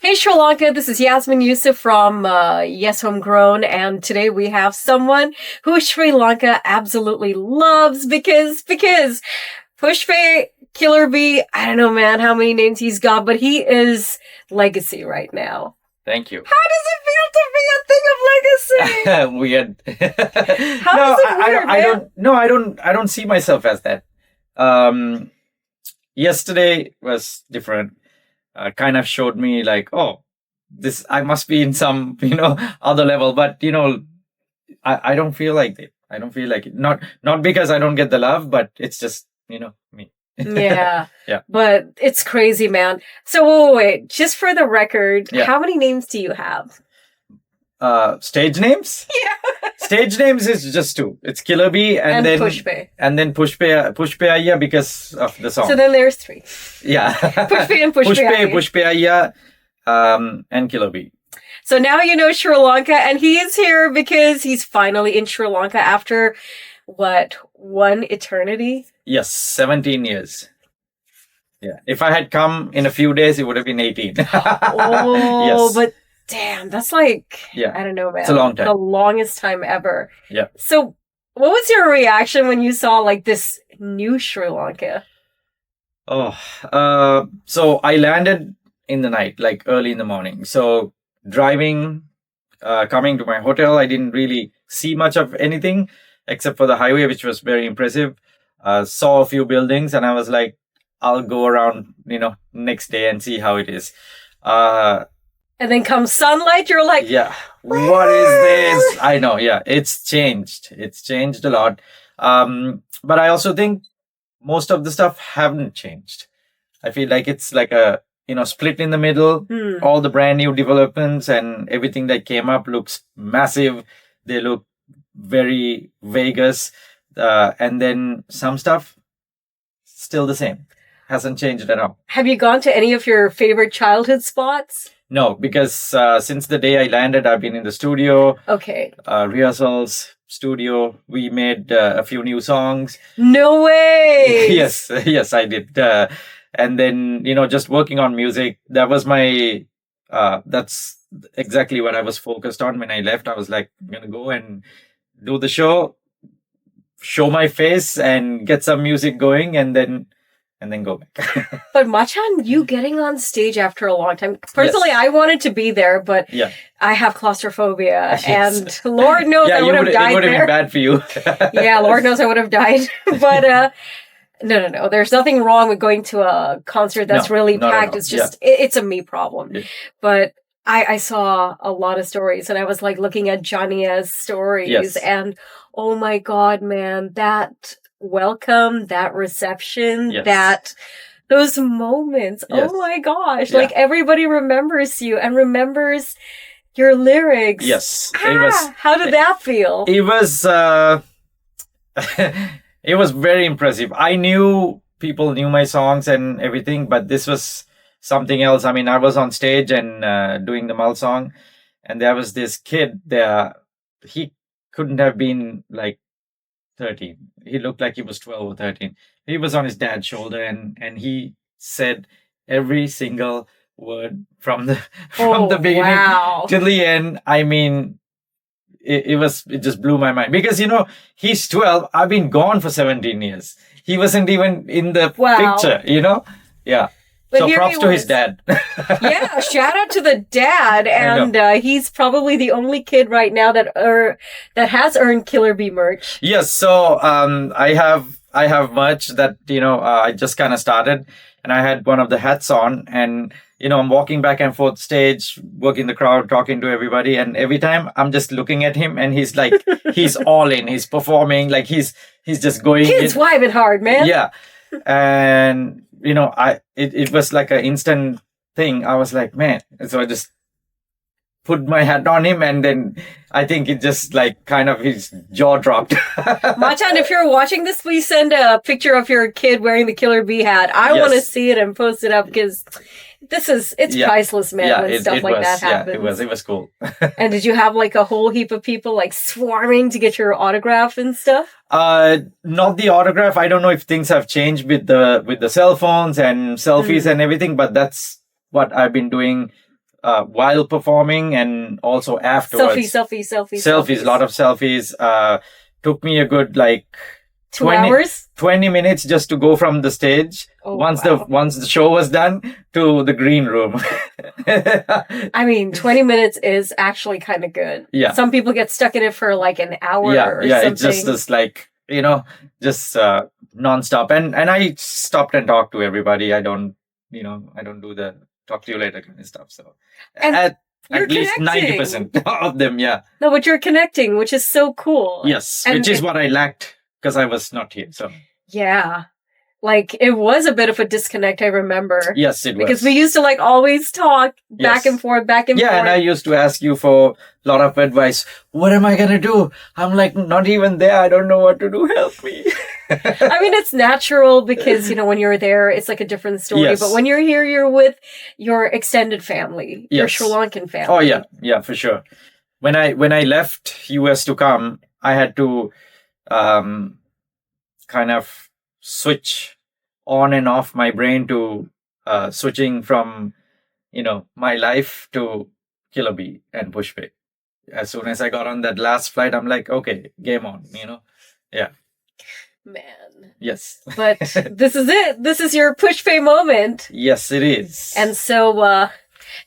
Hey Sri Lanka, this is Yasmin Yusuf from Yes Homegrown, and today we have someone who Sri Lanka absolutely loves because Pushpa Killer Bee, I don't know man how many names he's got, but he is legacy right now. Thank you. How does it feel to be a thing of legacy? Weird. How no, is it weird, I man? don't. No, I don't see myself as that. Yesterday was different. Kind of showed me like, oh, this I must be in some other level. But I don't feel like it. I don't feel like it. Not because I don't get the love, but it's just me. Yeah. Yeah. But it's crazy, man. So wait, just for the record, Yeah. how many names do you have? Stage names? Yeah. Stage names is just two. It's Killer Bee and then Pushpa. And then Pushpa Ayya because of the song. So then there's three. Yeah. Pushpa and Pushpa Ayya. Pushpa Ayya, and Killer Bee. So now you know Sri Lanka, and he is here because he's finally in Sri Lanka after, what, one eternity? Yes, 17 years. Yeah. If I had come in a few days, it would have been 18. Oh, yes. but damn, that's like, Yeah. I don't know, man. It's a long time. The longest time ever. Yeah. So what was your reaction when you saw like this new Sri Lanka? So I landed in the night, like early in the morning. So driving, coming to my hotel, I didn't really see much of anything except for the highway, which was very impressive. Saw a few buildings and I was like, I'll go around, next day and see how it is. And then comes sunlight, you're like, yeah, what is this? I know, yeah, it's changed. It's changed a lot. But I also think most of the stuff haven't changed. I feel like it's like a, split in the middle. All the brand new developments and everything that came up looks massive. They look very Vegas. And then some stuff still the same. Hasn't changed at all. Have you gone to any of your favorite childhood spots? No, because since the day I landed, I've been in the studio. Okay. Rehearsals, studio. We made a few new songs. No way! Yes, I did. And then, just working on music. That was that's exactly what I was focused on when I left. I was like, I'm going to go and do the show, show my face and get some music going and then go back. But Machan, you getting on stage after a long time. Personally, I wanted to be there, but yeah. I have claustrophobia. Yes. And Lord knows I would have died it would have there. been bad for you. Yeah, Lord knows I would have died. But no. There's nothing wrong with going to a concert that's really packed. It's just, it's a me problem. Yeah. But I saw a lot of stories and I was like looking at Johnny's stories and oh my God, man, that welcome, that reception, those moments. Oh my gosh. Like everybody remembers you and remembers your lyrics. Yes. How did that feel? It was it was very impressive. I knew people knew my songs and everything, but this was something else. I mean, I was on stage and doing the Mal song and there was this kid there. He couldn't have been like 13. He looked like he was 12 or 13. He was on his dad's shoulder and he said every single word from the beginning to the end. I mean, it just blew my mind because, he's 12. I've been gone for 17 years. He wasn't even in the picture, Yeah. But so props to his dad. Yeah, shout out to the dad. And he's probably the only kid right now that has earned Killer Bee merch. Yes, so I have merch that, I just kind of started and I had one of the hats on and, I'm walking back and forth stage, working the crowd, talking to everybody. And every time I'm just looking at him and he's like, he's all in, he's performing, like he's just going. He's vibing hard, man. Yeah. And it was like an instant thing. I was like, man. So I just put my hat on him and then I think it just like kind of his jaw dropped. Machan, if you're watching this, please send a picture of your kid wearing the Killer Bee hat. I want to see it and post it up because it's priceless, man, when stuff like that happens. Yeah, it was cool. And did you have like a whole heap of people like swarming to get your autograph and stuff? Not the autograph. I don't know if things have changed with the cell phones and selfies and everything, but that's what I've been doing while performing and also afterwards. Selfies. A lot of selfies. Took me a good 2 hours? 20 minutes just to go from the stage once the show was done to the green room. I mean, 20 minutes is actually kind of good. Yeah. Some people get stuck in it for an hour or something. It's just this just non-stop. And I stopped and talked to everybody. I don't do the talk to you later kind of stuff. So at least 90% of them, yeah. No, but you're connecting, which is so cool. Yes, which is what I lacked because I was not here. So yeah. It was a bit of a disconnect, I remember. Yes, it was. Because we used to always talk back and forth. Yeah, and I used to ask you for a lot of advice. What am I going to do? I'm not even there. I don't know what to do. Help me. I mean, it's natural because, when you're there, it's a different story. Yes. But when you're here, you're with your extended family, your Sri Lankan family. Oh, yeah. Yeah, for sure. When I left US to come, I had to kind of switch on and off my brain to switching from my life to Killer Bee and Pushpe. As soon as I got on that last flight, I'm like, okay, game on, yeah. Man. Yes. But this is it. This is your Pushpe moment. Yes, it is. And so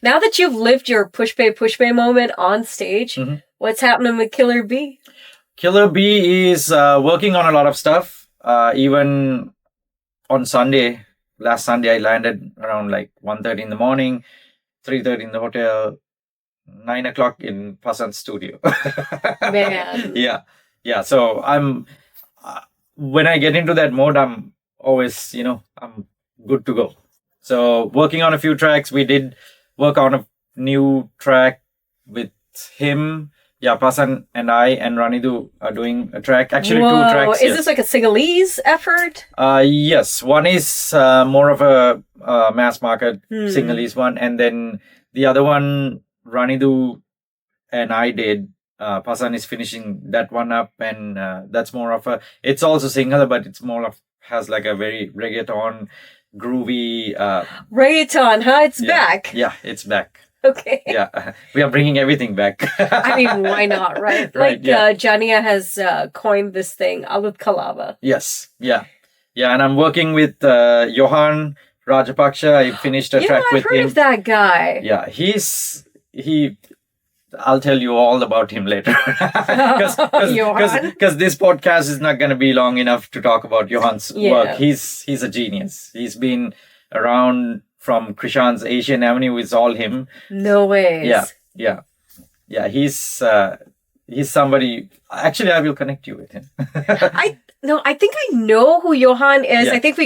now that you've lived your Pushpe moment on stage, what's happening with Killer Bee? Killer Bee is working on a lot of stuff. Even on Sunday, last Sunday, I landed around 1:30 in the morning, 3:30 in the hotel, 9 o'clock in Pasan's studio. Man. Yeah. So I'm, when I get into that mode, I'm always, I'm good to go. So working on a few tracks, we did work on a new track with him. Yeah, Pasan and I and Ranidu are doing a track. Actually, 2 tracks. Is this a Sinhalese effort? Yes. One is more of a mass market Sinhalese one. And then the other one, Ranidu and I did. Pasan is finishing that one up. And that's more of it's also Sinhala, but it's more of, has a very reggaeton, groovy. Reggaeton, huh? It's back. Yeah, it's back. Okay. Yeah, we are bringing everything back. I mean, why not, right? Jania has coined this thing, Alut Kalava. Yes, yeah. And I'm working with Johan Rajapaksha. I finished a track with him. I've heard of that guy. Yeah, I'll tell you all about him later. Because this podcast is not going to be long enough to talk about Johan's work. He's a genius. He's been around from Krishan's Asian Avenue. Is all him. No way. Yeah. He's somebody. Actually, I will connect you with him. I think I know who Johan is. Yeah. I think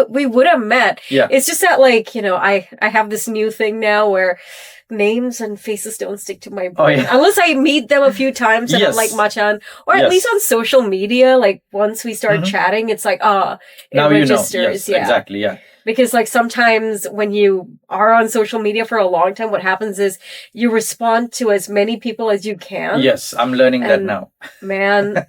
we would have met. Yeah. It's just that I have this new thing now where names and faces don't stick to my brain. Unless I meet them a few times and I'm Machan. Or at least on social media, once we start chatting, it's it now registers. Yes, exactly, yeah. Because sometimes when you are on social media for a long time, what happens is you respond to as many people as you can. Yes, I'm learning that now. Man,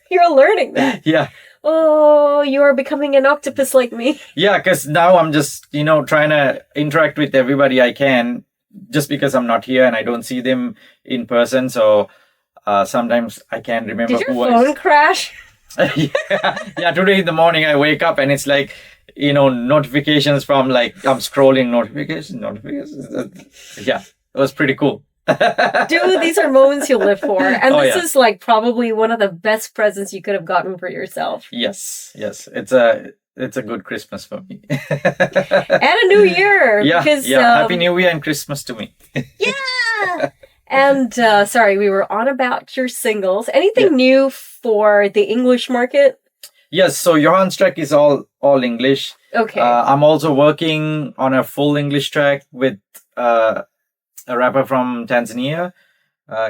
you're learning that. Yeah. Oh, you are becoming an octopus like me. Yeah, because now I'm just, trying to interact with everybody I can, just because I'm not here and I don't see them in person. So sometimes I can't remember. Did your phone crash? Yeah, today in the morning I wake up and it's notifications from I'm scrolling notifications. Yeah, it was pretty cool. Dude, these are moments you live for. And this is probably one of the best presents you could have gotten for yourself. Yes. It's a good Christmas for me. And a new year. Yeah, Happy New Year and Christmas to me. Yeah. And sorry, we were on about your singles. Anything new for the English market? Yes, so Johan's track is all English. Okay. I'm also working on a full English track with a rapper from Tanzania.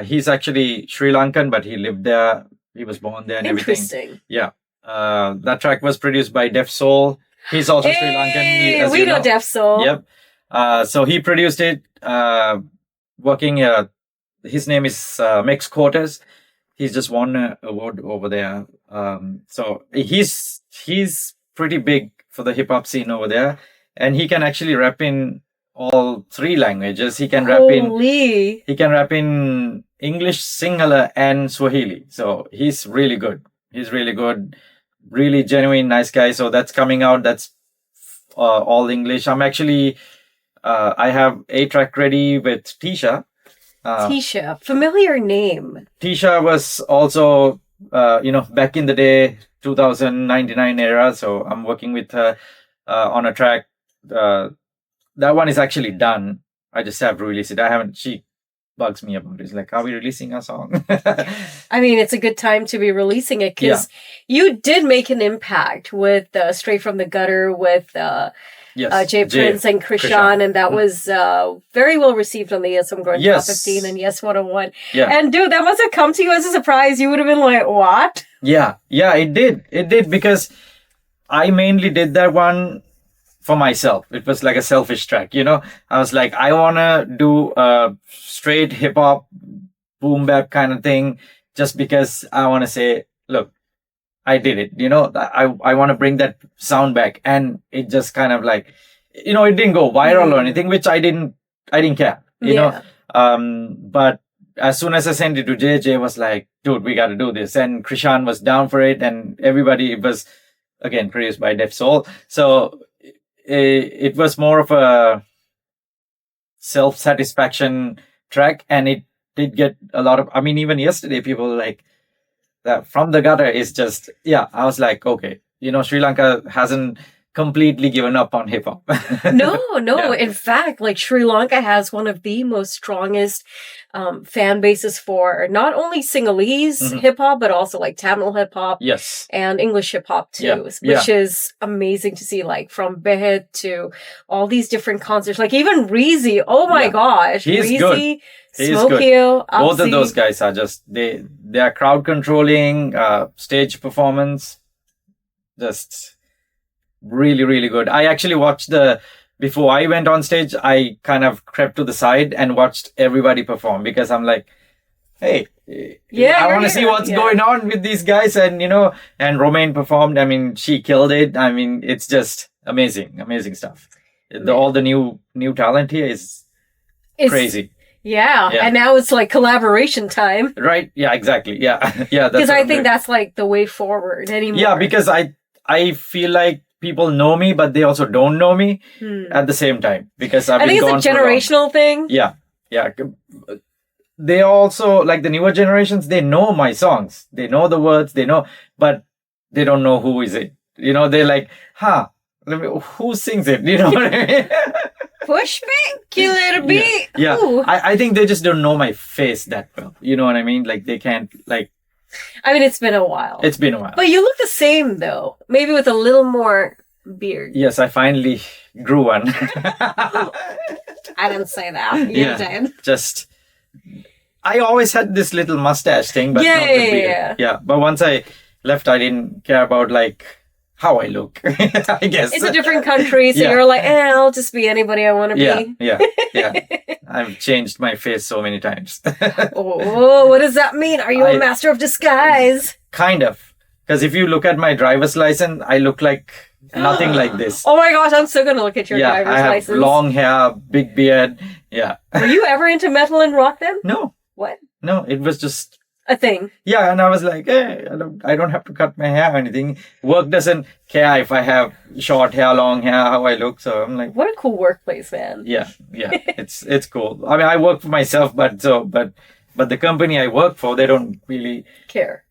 He's actually Sri Lankan, but he lived there. He was born there and Interesting. Everything. Yeah. That track was produced by Def Soul. He's also Sri Lankan. We know Def Soul. Yep. So he produced it, working. His name is Mex Quarters. He's just won an award over there. So he's pretty big for the hip hop scene over there, and he can actually rap in all three languages. He can rap in English, Sinhala, and Swahili. So he's really good. Really genuine, nice guy. So that's coming out. That's all English. I'm actually I have a track ready with Tisha. Tisha, familiar name. Tisha was also back in the day, 2099 era. So I'm working with her on a track. That one is actually done. I just have to release it. I haven't. She bugs me about it. It's like, are we releasing a song? I mean, it's a good time to be releasing it because you did make an impact with Straight from the Gutter with Jay Prince and Krishan, and that was very well received on the ESM Growing Top 15 and Yes 101. Yeah. And dude, that must have come to you as a surprise. You would have been like, what? Yeah, it did because I mainly did that one for myself. It was like a selfish track, I was like, I want to do a straight hip hop, boom bap kind of thing just because I want to say, look, I did it, I want to bring that sound back. And it just kind of like, it didn't go viral or anything, which I didn't care, you know. But as soon as I sent it to JJ was like, dude, we got to do this. And Krishan was down for it. And everybody, it was, again, produced by Def Soul. So it was more of a self-satisfaction track. And it did get a lot of, even yesterday, people were like, that From the Gutter is just, I was like, okay, Sri Lanka hasn't completely given up on hip hop. No. Yeah. In fact, like Sri Lanka has one of the most strongest fan bases for not only Sinhalese hip hop, but also like Tamil hip hop. Yes. And English hip hop too, which is amazing to see, like from Behet to all these different concerts. Like even Reezy, oh my gosh. He's Reezy, good. Smokey, both of those guys are just, they are crowd controlling, stage performance, just really, really good. I actually watched before I went on stage, I kind of crept to the side and watched everybody perform because I'm like, hey, I want to see what's going on with these guys. And, and Romaine performed. She killed it. It's just amazing stuff. All the new talent here is crazy. Yeah, and now it's like collaboration time. Right? Yeah, exactly. Yeah. Because I think that's like the way forward anymore. Yeah, because I feel like people know me, but they also don't know me at the same time. Because I think it's a generational thing. Yeah. They also, like the newer generations, they know my songs. They know the words, but they don't know who is it. They're like, who sings it? You know what I mean? Push me, kill it a beat. Yeah. I think they just don't know my face that well. You know what I mean? Like they can't like. It's been a while. It's been a while. But you look the same though. Maybe with a little more beard. Yes, I finally grew one. I didn't say that. You did. Just, I always had this little mustache thing, but not the beard. Yeah. But once I left, I didn't care about like how I look, I guess. It's a different country, so you're like, I'll just be anybody I want to be. Yeah. I've changed my face so many times. Oh, what does that mean? Are you a master of disguise? Kind of. Because if you look at my driver's license, I look like nothing like this. Oh my gosh, I'm still going to look at your driver's license. I have long hair, big beard. Yeah. Were you ever into metal and rock then? No. What? No, it was just a thing. Yeah, and I was like, hey, I don't have to cut my hair or anything. Work doesn't care if I have short hair, long hair, how I look. So I'm like, what a cool workplace, man. Yeah, it's cool. I work for myself, but the company I work for, they don't really care.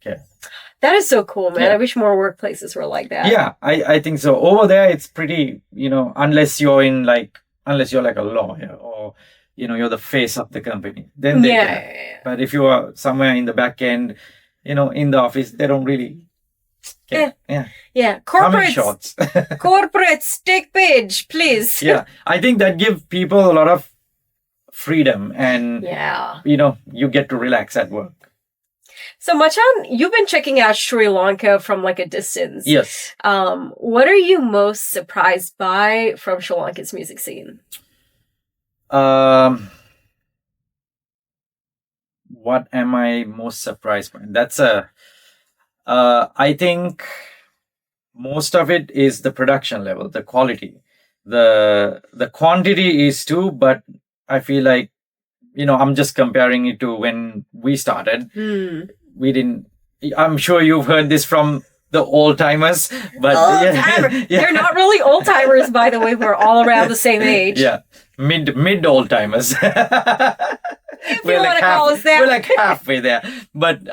That is so cool, man. I wish more workplaces were like that. Yeah, I think so. Over there, it's pretty, unless you're like a lawyer or you're the face of the company, then they care. But if you are somewhere in the back end, in the office, they don't really care. Yeah. Corporates, corporates, take page, please. Yeah. I think that gives people a lot of freedom and, you get to relax at work. So Machan, you've been checking out Sri Lanka from like a distance. Yes. What are you most surprised by from Sri Lanka's music scene? What am I most surprised by? That's I think most of it is the production level, the quality. the quantity is too, but I feel like, I'm just comparing it to when we started. We didn't. I'm sure you've heard this from the old timers, but They're not really old timers, by the way. We're all around the same age. Yeah, mid old timers. If you want to call us that, we're like halfway there. But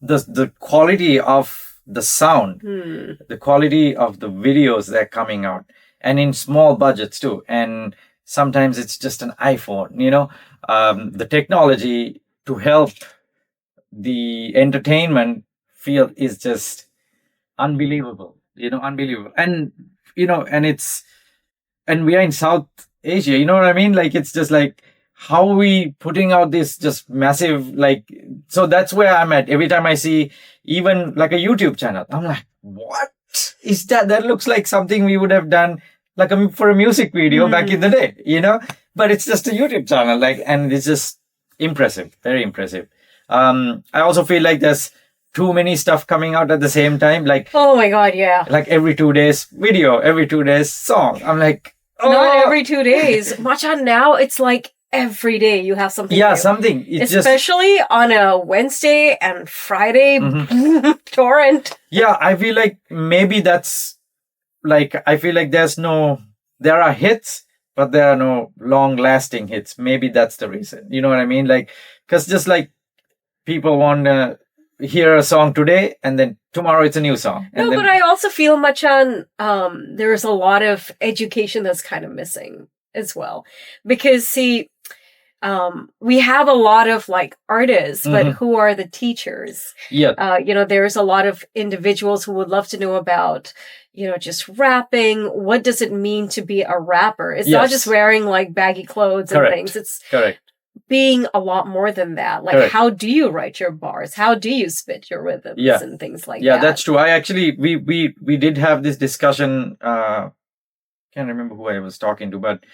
the quality of the sound, the quality of the videos that are coming out, and in small budgets too, and sometimes it's just an iPhone. The technology to help the entertainment field is just unbelievable. Unbelievable. And and we are in South Asia. You know what I mean? Like, it's just like, how are we putting out this just massive, like, so that's where I'm at. Every time I see even like a YouTube channel, I'm like, what is that? That looks like something we would have done like for a music video back in the day, but it's just a YouTube channel, like, and it's just impressive, very impressive. I also feel like there's too many stuff coming out at the same time. Like, oh my God, yeah. Like every 2 days video, every 2 days song. I'm like, not every 2 days. Machan, now it's like every day you have something. Yeah, new. Something. It's especially on a Wednesday and Friday torrent. Yeah, I feel like maybe that's like, I feel like there are hits, but there are no long lasting hits. Maybe that's the reason. You know what I mean? Like, because just like people want to hear a song today and then tomorrow it's a new song. But I also feel, Machan, there's a lot of education that's kind of missing as well. Because, see, we have a lot of like artists, but who are the teachers? Yeah. There's a lot of individuals who would love to know about, just rapping. What does it mean to be a rapper? It's not just wearing like baggy clothes and things. It's correct. Being a lot more than that. Like, how do you write your bars? How do you spit your rhythms and things like that? Yeah, that's true. I actually, we did have this discussion. Can't remember who I was talking to, but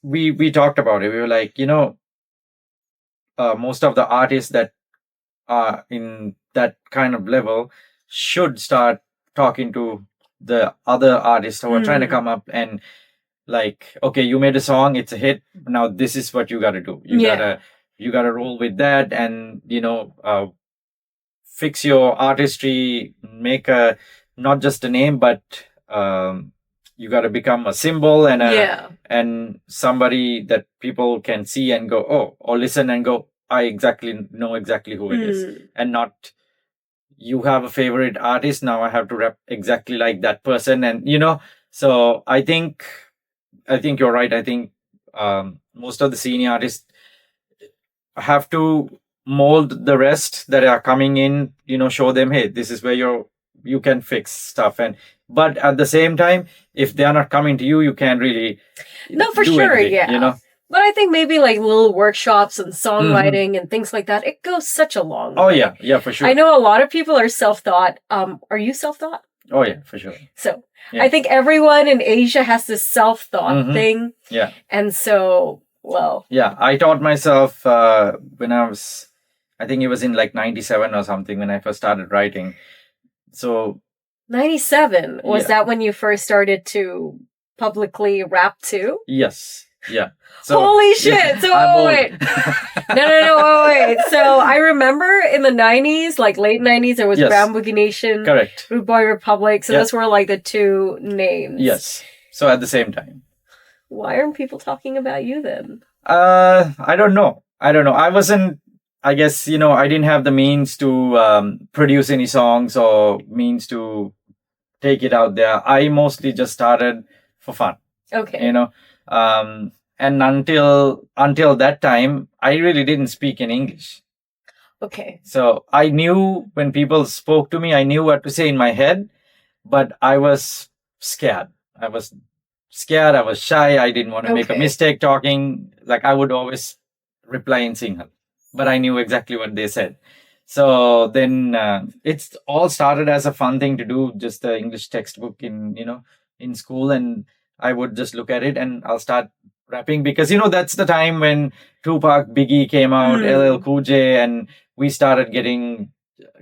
we talked about it. We were like, most of the artists that are in that kind of level should start talking to the other artists who are trying to come up and like, okay, you made a song, it's a hit. Now this is what you got to do. You gotta roll with that, and fix your artistry, make not just a name, but you got to become a symbol and and somebody that people can see and go, oh, or listen and go, I know exactly who it is, and not you have a favorite artist, now I have to rap exactly like that person, and so I think you're right. I think most of the senior artists have to mold the rest that are coming in, show them, hey, this is where you can fix stuff. But at the same time, if they are not coming to you, you can't really for sure anything, But I think maybe like little workshops and songwriting and things like that, it goes such a long way. Oh yeah, for sure. I know a lot of people are self-taught. Are you self-taught? Oh yeah, for sure. So I think everyone in Asia has this self-taught thing. Yeah. And so, yeah, I taught myself when I think it was in like 97 or something when I first started writing. So 97, was that when you first started to publicly rap too? Yes. Yeah. So, holy shit! So wait, wait. So I remember in the 90s, like late 90s, there was Brown Boogie Nation, correct, Rude Boy Republic. So those were like the two names. Yes. So at the same time. Why aren't people talking about you then? I don't know. I wasn't. I guess I didn't have the means to produce any songs or means to take it out there. I mostly just started for fun. Okay. And until that time, I really didn't speak in English. Okay. So I knew when people spoke to me, I knew what to say in my head, but I was scared. I was shy. I didn't want to make a mistake talking. Like, I would always reply in Sinhala, but I knew exactly what they said. So then it's all started as a fun thing to do, just the English textbook in school, and I would just look at it and I'll start rapping because that's the time when Tupac, Biggie came out, LL Cool J, and we started getting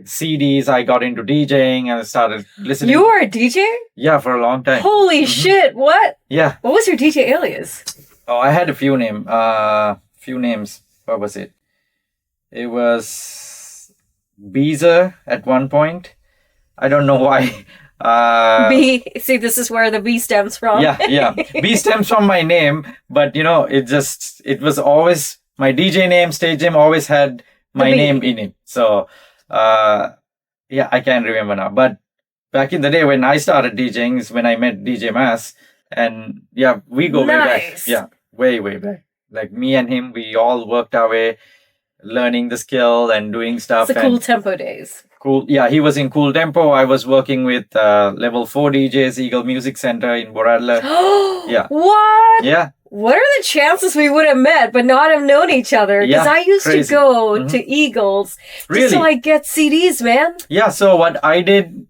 CDs. I got into DJing and I started listening. You were a DJ? Yeah, for a long time. Holy shit! What? Yeah. What was your DJ alias? Oh, I had a few names. What was it? It was Beezer at one point. I don't know why. B. See, this is where the B stems from. Yeah. B stems from my name, but it was always my DJ name, stage name always had my name in it. So, I can't remember now. But back in the day when I started DJing is when I met DJ Mass, and we go way back. Yeah, way back. Like me and him, we all worked our way, learning the skill and doing stuff. It's the Cool Tempo days. Cool. Yeah, he was in Cool Tempo. I was working with level 4 DJs, Eagle Music Center in Boradla. Yeah. What? Yeah. What are the chances we would have met but not have known each other? Because I used to go to Eagles just to get CDs, man. Yeah, so what I did,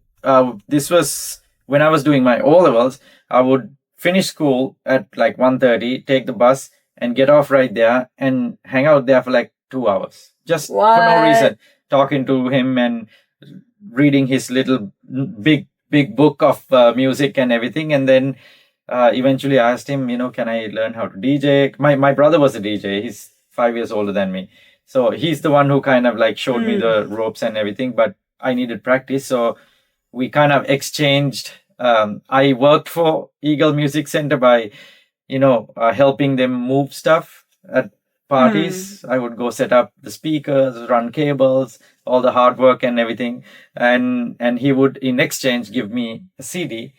this was when I was doing my O-levels, I would finish school at like 1:30, take the bus and get off right there and hang out there for like 2 hours. Just for no reason. Talking to him and reading his little big book of music and everything. And then eventually I asked him, can I learn how to DJ? My brother was a DJ. He's 5 years older than me. So he's the one who kind of like showed me the ropes and everything, but I needed practice. So we kind of exchanged. I worked for Eagle Music Center by, helping them move stuff at parties. I would go set up the speakers, run cables, all the hard work and everything. And he would in exchange give me a CD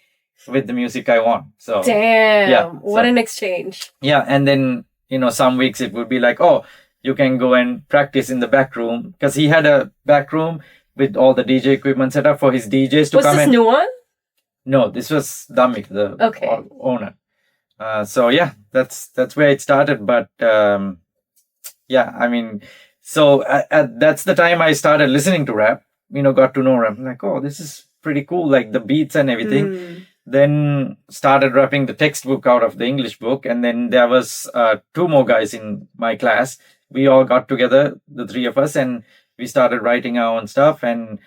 with the music I want. So damn, what an exchange. Yeah, and then some weeks it would be like, oh, you can go and practice in the back room, because he had a back room with all the DJ equipment set up for his DJs to come in. Was this new one? No, this was Damik, the owner. So that's where it started. But so that's the time I started listening to rap. Got to know rap. I'm like, oh, this is pretty cool, like the beats and everything. Then started rapping the textbook out of the English book, and then there was 2 more guys in my class. We all got together, the 3 of us, and we started writing our own stuff. And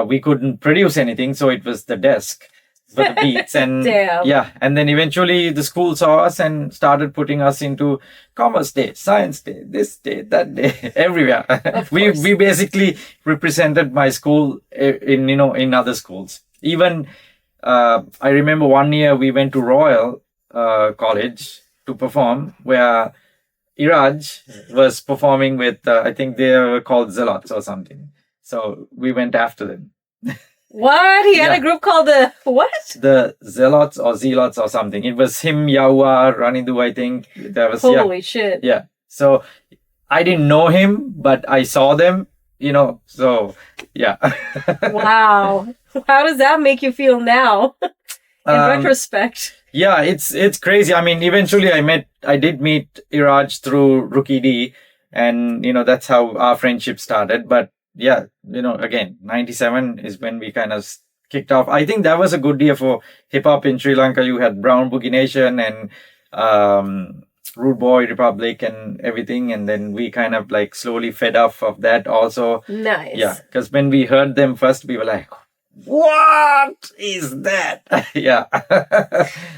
we couldn't produce anything, so it was the desk for the beats. And and then eventually the school saw us and started putting us into Commerce Day, Science Day, this day, that day, everywhere. We basically represented my school in other schools. Even I remember one year we went to Royal College to perform, where Iraj was performing with, I think they were called Zealots or something. So we went after them. What? He had a group called the what? The Zealots or Zealots or something. It was him, Yawa, Ranidu, I think. That was holy shit. Yeah. So I didn't know him, but I saw them, so yeah. Wow. How does that make you feel now? In retrospect. Yeah, it's crazy. I mean, eventually I did meet Iraj through Rookie D, and that's how our friendship started. But yeah, again, 97 is when we kind of kicked off. I think that was a good year for hip hop in Sri Lanka. You had Brown Boogie Nation and Rude Boy Republic and everything, and then we kind of like slowly fed off of that also. Nice. Yeah, because when we heard them first, we were like, what is that? Yeah.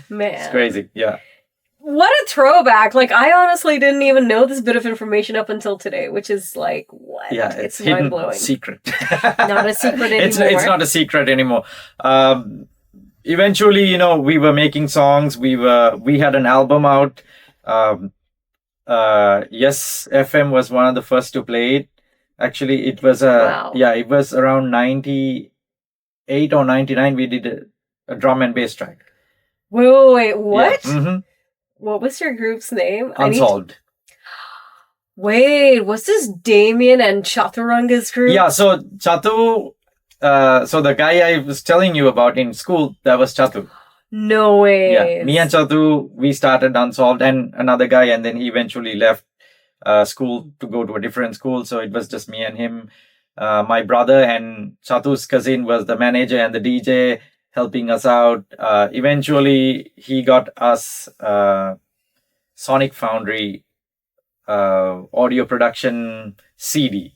Man. It's crazy. Yeah. What a throwback. Like, I honestly didn't even know this bit of information up until today, which is like, what? Yeah, it's mind-blowing. Secret. Not a secret anymore. It's not a secret anymore. Eventually, we were making songs. We had an album out. Yes, FM was one of the first to play it. Actually, it was it was around 98 or 99. We did a drum and bass track. Wait, what? Yeah. Mm-hmm. What was your group's name? Unsolved. Wait, was this Damien and Chaturanga's group? Yeah, so Chatu, so the guy I was telling you about in school, that was Chatu. No way. Yeah, me and Chatu, we started Unsolved, and another guy, and then he eventually left school to go to a different school, so it was just me and him. My brother and Chatu's cousin was the manager and the DJ, helping us out. Eventually, he got us Sonic Foundry audio production CD,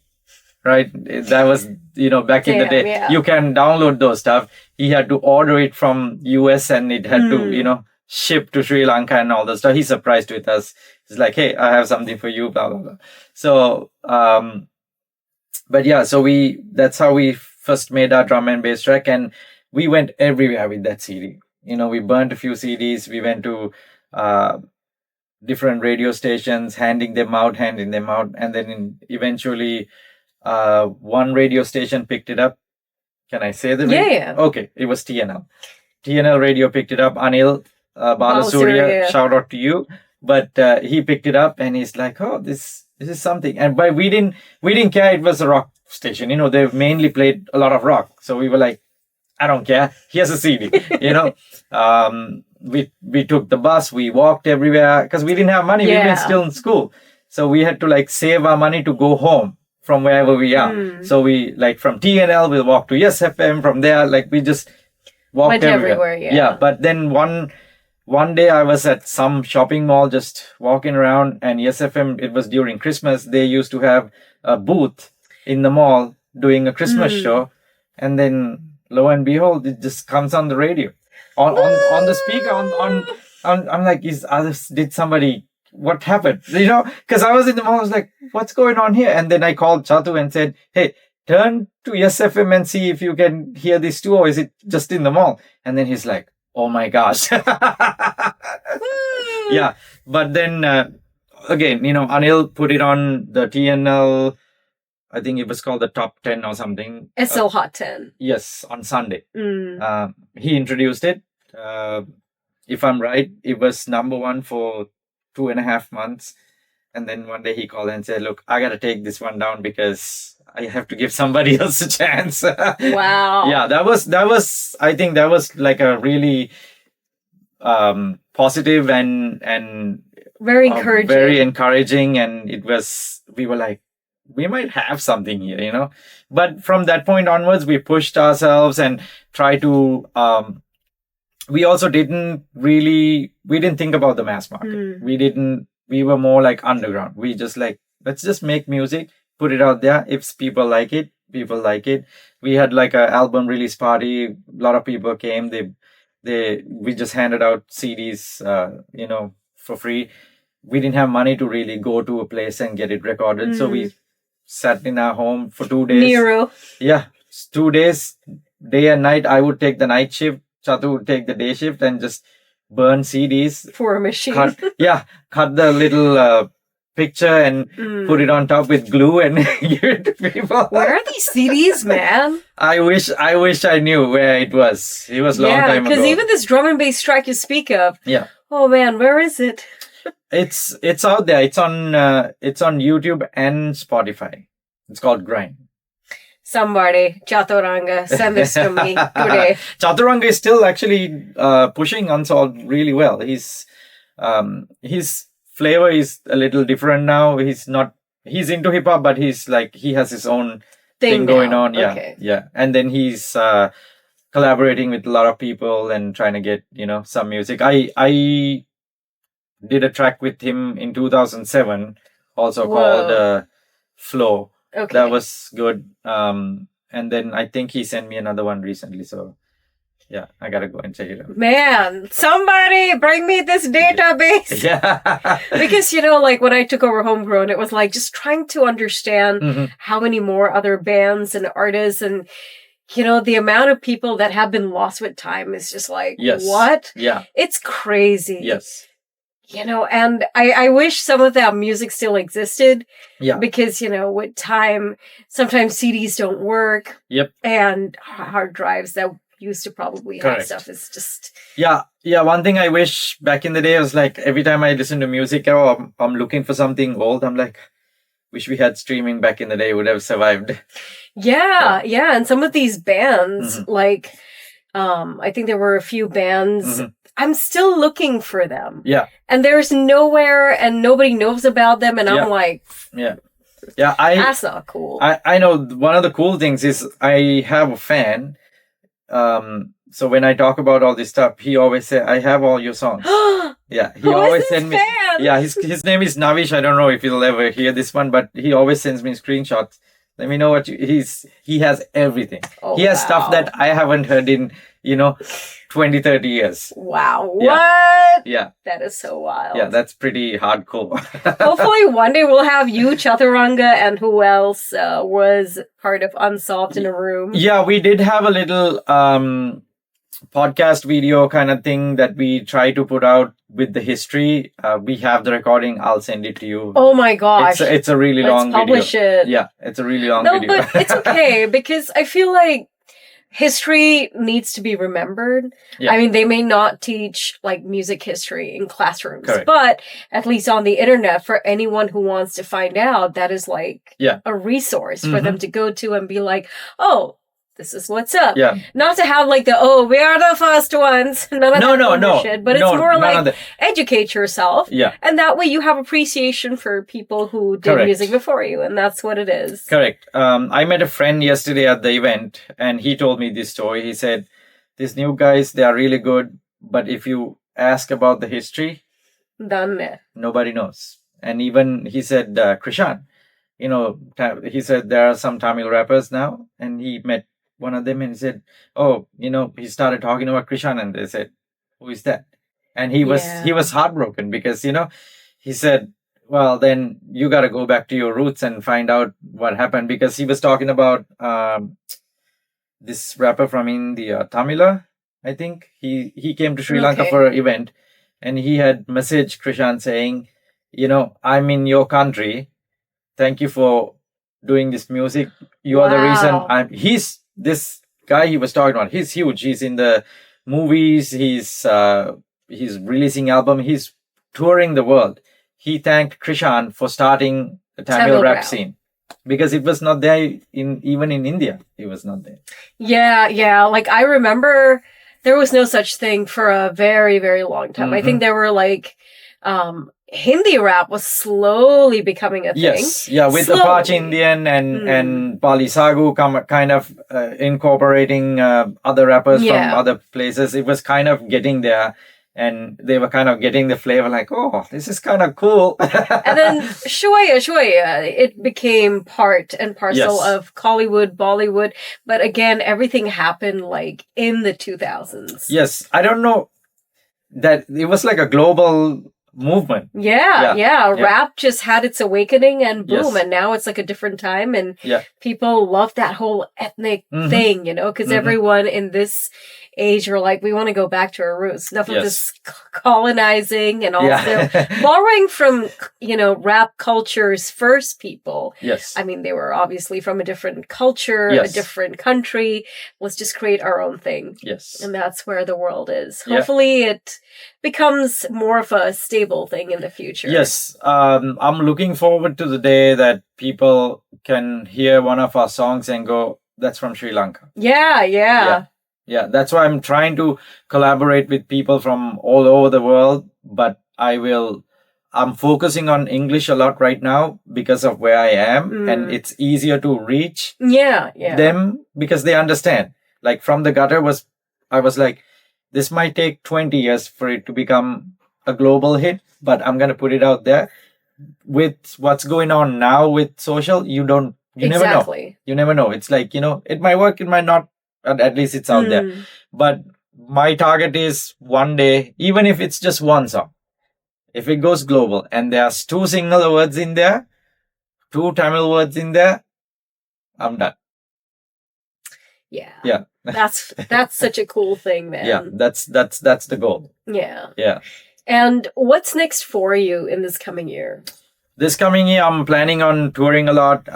right? That was, back in the day. Yeah. You can download those stuff. He had to order it from US and it had to, ship to Sri Lanka and all that stuff. He's surprised with us. He's like, hey, I have something for you, blah, blah, blah. So, but yeah, so that's how we first made our drum and bass track, and we went everywhere with that CD. We burnt a few CDs. We went to different radio stations, handing them out. And then eventually one radio station picked it up. Can I say the radio? Yeah. Okay, it was TNL. TNL radio picked it up. Anil Balasurya, shout out to you. But he picked it up and he's like, oh, this is something. And but we didn't care it was a rock station. They mainly played a lot of rock. So we were like, I don't care. Here's a CD. We took the bus. We walked everywhere because we didn't have money. Yeah. We were still in school. So we had to save our money to go home from wherever we are. So we from TNL, we'll walk to Yes FM. From there, we just walked everywhere. Yeah. But then one day I was at some shopping mall just walking around, and Yes FM, it was during Christmas. They used to have a booth in the mall doing a Christmas show. And then lo and behold, it just comes on the radio. On the speaker, I'm like, did somebody, what happened? Because I was in the mall, I was like, what's going on here? And then I called Chatu and said, hey, turn to Yes FM and see if you can hear this too, or is it just in the mall? And then he's like, oh my gosh. Yeah. But then, again, Anil put it on the TNL, I think it was called the Top 10 or something. SL Hot 10. Yes, on Sunday. He introduced it. If I'm right, it was number one for 2.5 months. And then one day he called and said, look, I got to take this one down because I have to give somebody else a chance. Wow. Yeah, I think that was a really positive and very encouraging. Very encouraging. And we were like, we might have something here, But from that point onwards, we pushed ourselves and tried to, we also didn't think about the mass market. We were more underground. We just let's just make music, put it out there. If people like it, people like it. We had a album release party. A lot of people came. We just handed out CDs, for free. We didn't have money to really go to a place and get it recorded. So we sat in our home for 2 days. Nero. Yeah, 2 days, day and night. I would take the night shift. Chatu would take the day shift and just burn CDs. For a machine. Cut the little picture and put it on top with glue and give it to people. Where are these CDs, man? I wish I knew where it was. It was a long time ago. Because even this drum and bass track you speak of. Yeah. Oh man, where is it? It's out there. It's on YouTube and Spotify. It's called Grind. Somebody, Chaturanga, send this to me today. Chaturanga is still actually pushing Unsolved really well. His flavor is a little different now. He's into hip hop, but he's he has his own thing going on. Yeah, okay. Yeah. And then he's collaborating with a lot of people and trying to get some music. I did a track with him in 2007, also called Flow. Okay. That was good. And then I think he sent me another one recently. So yeah, I gotta go and check it out. Man, somebody bring me this database. Yeah. Because, when I took over Homegrown, it was just trying to understand how many more other bands and artists and, the amount of people that have been lost with time is just yes. What? Yeah. It's crazy. Yes. And I wish some of that music still existed. Yeah. Because, with time, sometimes CDs don't work. Yep. And hard drives that used to probably have stuff is just... Yeah. One thing I wish back in the day was every time I listen to music or I'm looking for something old, I'm wish we had streaming back in the day, would have survived. Yeah. And some of these bands, I think there were a few bands... I'm still looking for them. Yeah. And there's nowhere and nobody knows about them. And I'm Yeah. That's not cool. I know one of the cool things is I have a fan. So when I talk about all this stuff, he always say, I have all your songs. Yeah. He always send me. Fan? Yeah. His name is Navish. I don't know if he'll ever hear this one, but he always sends me screenshots. Let me know what he has everything. Oh, he has wow. stuff that I haven't heard in, 20, 30 years. Wow. Yeah. What? Yeah. That is so wild. Yeah, that's pretty hardcore. Hopefully one day we'll have you, Chaturanga, and who else was part of Unsolved in a room. Yeah, we did have a little podcast video kind of thing that we try to put out with the history. We have the recording. I'll send it to you. Oh my gosh. It's a really long video. Let's publish it. Yeah, it's a really long video. No, but it's okay because I feel like history needs to be remembered. Yeah. I mean, they may not teach like music history in classrooms, correct, but at least on the internet for anyone who wants to find out, that is like a resource for them to go to and be like, oh, this is what's up. Yeah. Not to have like we are the first ones. None of that shit, but it's more like educate yourself. Yeah. And that way you have appreciation for people who did music before you. And that's what it is. Correct. I met a friend yesterday at the event and he told me this story. He said, these new guys, they are really good. But if you ask about the history, nobody knows. And even he said, Krishan, he said there are some Tamil rappers now. And he met one of them and he said, oh, he started talking about Krishan and they said, who is that? And he was heartbroken because, he said, well, then you got to go back to your roots and find out what happened, because he was talking about this rapper from India, Tamila, I think. He came to Sri Lanka for an event and he had messaged Krishan saying, I'm in your country. Thank you for doing this music. You are the reason this guy he was talking about, he's huge. He's in the movies. He's releasing album. He's touring the world. He thanked Krishan for starting the Tamil rap scene because it was not there even in India. It was not there. Yeah. Like I remember there was no such thing for a very, very long time. I think there were like Hindi rap was slowly becoming a thing. Yes, yeah, with Apache Indian and Pali Sagu kind of incorporating other rappers from other places. It was kind of getting there, and they were kind of getting the flavor like, oh, this is kind of cool. And then Shoya, it became part and parcel of Collywood, Bollywood. But again, everything happened like in the 2000s. Yes, I don't know that it was like a global movement. Yeah. Rap just had its awakening and boom, and now it's like a different time, and people love that whole ethnic thing, because everyone in this age are like, we want to go back to our roots. Enough of this colonizing and also borrowing from, rap culture's first people. Yes. I mean, they were obviously from a different culture, a different country. Let's just create our own thing. Yes. And that's where the world is. Hopefully it becomes more of a stable thing in the future. Yes. I'm looking forward to the day that people can hear one of our songs and go, that's from Sri Lanka. Yeah, that's why I'm trying to collaborate with people from all over the world, but I'm focusing on English a lot right now because of where I am, and it's easier to reach them because they understand. Like from the gutter I was like, this might take 20 years for it to become a global hit, but I'm going to put it out there. With what's going on now with social, you never know. You never know. It's like, it might work, it might not. At least it's out there. But my target is one day, even if it's just one song, if it goes global and there's 2 single words in there, 2 Tamil words in there, I'm done. Yeah. That's such a cool thing, man. Yeah, that's the goal. Yeah. And what's next for you in this coming year? This coming year, I'm planning on touring a lot.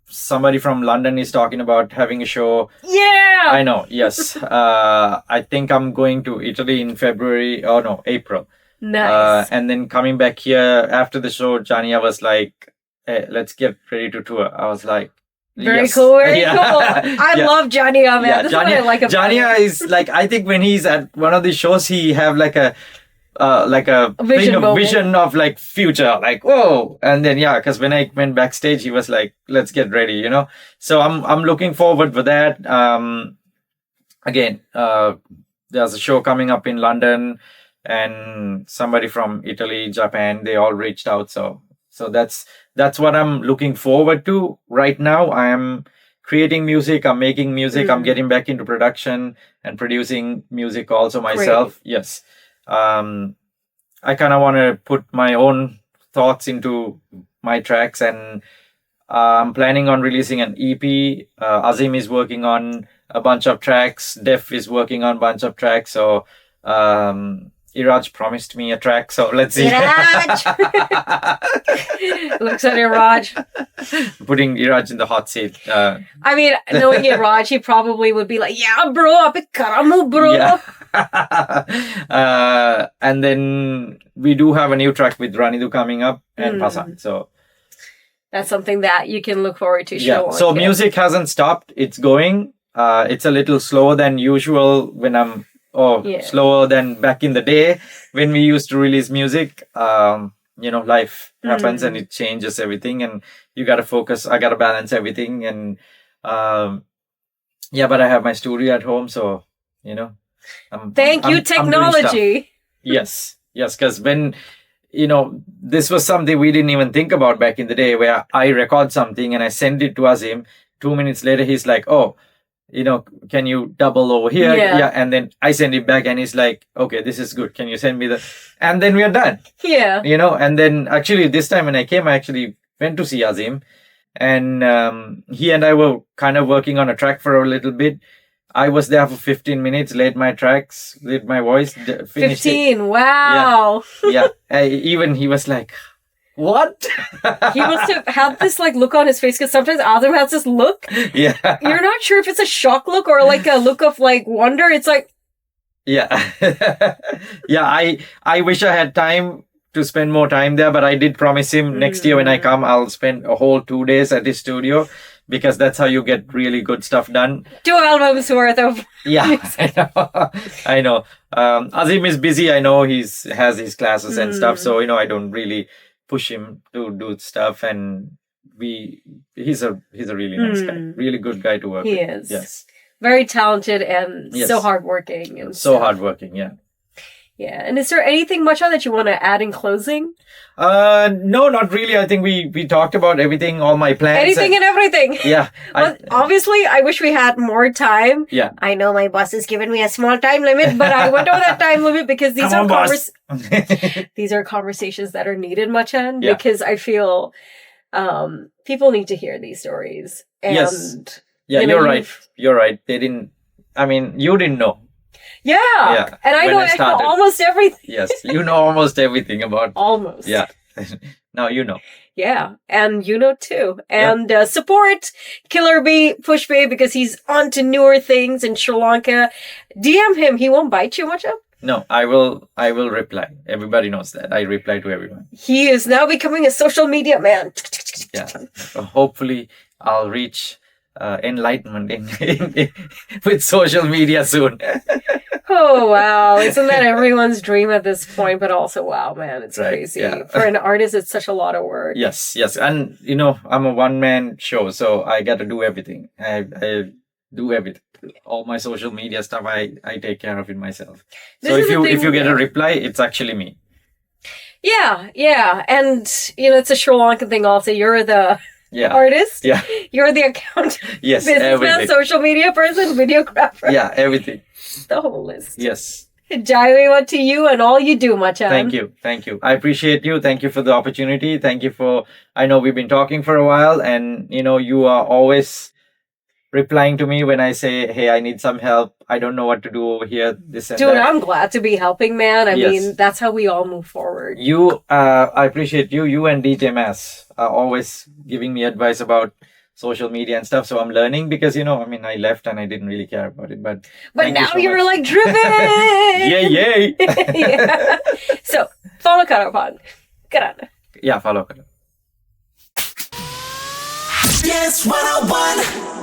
Somebody from London is talking about having a show. Yeah! I know, yes. I think I'm going to Italy in April. Nice. And then coming back here after the show, Jania was like, hey, let's get ready to tour. I was like, very cool. I love Jania, man. That's what I like about Jania is like, I think when he's at one of the shows, he have like a vision of like future, like whoa, and then because when I went backstage he was like, let's get ready, so I'm looking forward for that. Again, there's a show coming up in London and somebody from Italy, Japan, they all reached out, so So that's what I'm looking forward to right now. I am creating music, I'm making music, I'm getting back into production and producing music also myself. Great. Yes. I kind of want to put my own thoughts into my tracks, and I'm planning on releasing an EP. Azim is working on a bunch of tracks. Def is working on a bunch of tracks. So Iraj promised me a track. So let's see. Iraj! Looks at Iraj. Putting Iraj in the hot seat. I mean, knowing Iraj, he probably would be like, yeah, bro, ape karamu, bro. Yeah. And then we do have a new track with Ranidu coming up and Pasan. So that's something that you can look forward to. Show so music hasn't stopped. It's going. It's a little slower than usual when I'm slower than back in the day when we used to release music. Life happens and it changes everything, and you got to focus. I got to balance everything. And but I have my studio at home. So, Thank you, technology. Yes, because when, this was something we didn't even think about back in the day, where I record something and I send it to Azim. 2 minutes later, he's like, oh, can you double over here? Yeah. And then I send it back and he's like, okay, this is good. Can you send me and then we are done. Yeah. And then actually this time when I came, I actually went to see Azim, and he and I were kind of working on a track for a little bit. I was there for 15 minutes, laid my tracks, laid my voice, finished 15, it. Wow. Yeah. Even he was like, what? He must have had this look on his face, because sometimes Azim has this look. Yeah. You're not sure if it's a shock look or like a look of wonder. It's like. Yeah. Yeah. I wish I had time to spend more time there, but I did promise him next year when I come, I'll spend a whole 2 days at his studio, because that's how you get really good stuff done. 2 albums worth of. Yeah. I know. Azim is busy. I know he has his classes and stuff. So, I don't really push him to do stuff, and he's a really nice guy, really good guy to work with. He is. Yes. Very talented and so hardworking. And so hardworking, yeah. Yeah. And is there anything much that you want to add in closing? No, not really. I think we talked about everything, all my plans. Anything and everything. Yeah. Well, obviously, I wish we had more time. Yeah. I know my boss has given me a small time limit, but I went over that time limit because these these are conversations that are needed, Machan, because I feel people need to hear these stories. And, yes. Yeah, you're right. You're right. You didn't know. Yeah. And I know almost everything. Yes. You know almost everything about. Almost. Yeah. Now you know. Yeah. And you know too. And support Killer B, Push B, because he's on to newer things in Sri Lanka. DM him. He won't bite you much up. No, I will reply. Everybody knows that. I reply to everyone. He is now becoming a social media man. Yeah. Hopefully I'll reach enlightenment with social media soon. Oh, wow. Isn't that everyone's dream at this point? But also, wow, man, it's crazy. Yeah. For an artist, it's such a lot of work. Yes. And, I'm a one-man show, so I got to do everything. I do everything. All my social media stuff, I take care of it myself. So if you get a reply, it's actually me. Yeah. And, it's a Sri Lankan thing also. You're the... artist. Yeah. You're the account. Yes. Businessman, social media person, videographer. Yeah, everything. The whole list. Yes. Jaiwa to you and all you do, Machan. Thank you. I appreciate you. Thank you for the opportunity. Thank you for, I know we've been talking for a while, and you are always replying to me when I say, hey, I need some help. I don't know what to do over here. This and Dude, that. I'm glad to be helping, man. I mean, that's how we all move forward. I appreciate you. You and DJ Mass are always giving me advice about social media and stuff. So I'm learning because, I left and I didn't really care about it. But now you're driven. Yay. Yeah. So follow Karapan. Karana. Yeah, follow Karapan. Yes, 101.